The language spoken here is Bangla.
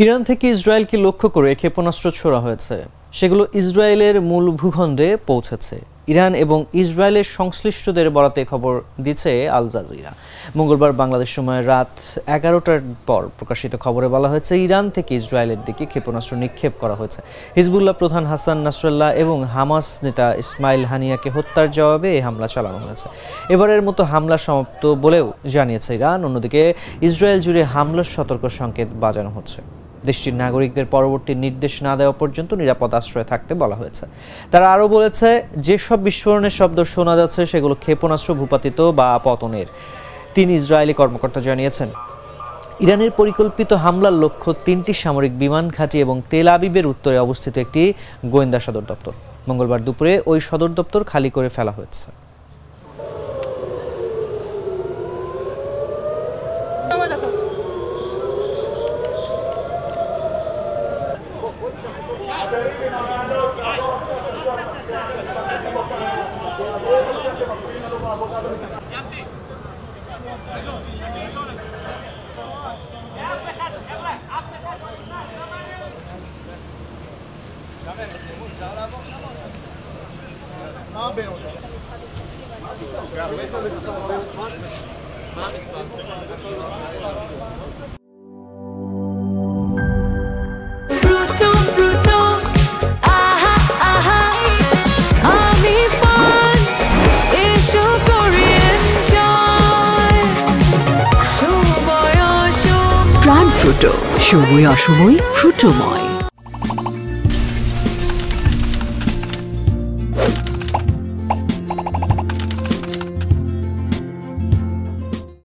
ইরান থেকে ইসরায়েলকে লক্ষ্য করে ক্ষেপণাস্ত্র ছোড়া হয়েছে। সেগুলো ইসরায়েলের মূল ভূখণ্ডে পৌঁছেছে। ইরান এবং ইসরায়েলের সংশ্লিষ্টদের বরাতে খবর দিচ্ছে আল জাজিরা। মঙ্গলবার বাংলাদেশ সময় রাত 11টার পর প্রকাশিত খবরে বলা হয়েছে, ইরান থেকে ইসরায়েলের দিকে ক্ষেপণাস্ত্র নিক্ষেপ করা হয়েছে। হিজবুল্লাহ প্রধান হাসান নাসরাল্লাহ এবং হামাস নেতা ইসমাইল হানিয়াকে হত্যার জবাবে এই হামলা চালানো হয়েছে। এবারের মতো হামলা সমাপ্ত বলেও জানিয়েছে ইরান। অন্যদিকে ইসরায়েল জুড়ে হামলার সতর্ক সংকেত বাজানো হচ্ছে। দেশটির নাগরিকদের পরবর্তী নির্দেশ না দেওয়া পর্যন্ত নিরাপদ আশ্রয়ে থাকতে বলা হয়েছে। তারা আরও বলেছে, যেসব বিস্ফোরণের শব্দ শোনা যাচ্ছে সেগুলো ক্ষেপণাস্ত্র ভূপাতিত বা পতনের। 3 ইসরায়েলি কর্মকর্তা জানিয়েছেন, ইরানের পরিকল্পিত হামলার লক্ষ্য 3টি সামরিক বিমান ঘাঁটি এবং তেল আবিবের উত্তরে অবস্থিত একটি গোয়েন্দা সদর দপ্তর। মঙ্গলবার দুপুরে ওই সদর দপ্তর খালি করে ফেলা হয়েছে। প্রাণ ফ্রুটো, সময় অসময় ফ্রুটোময়।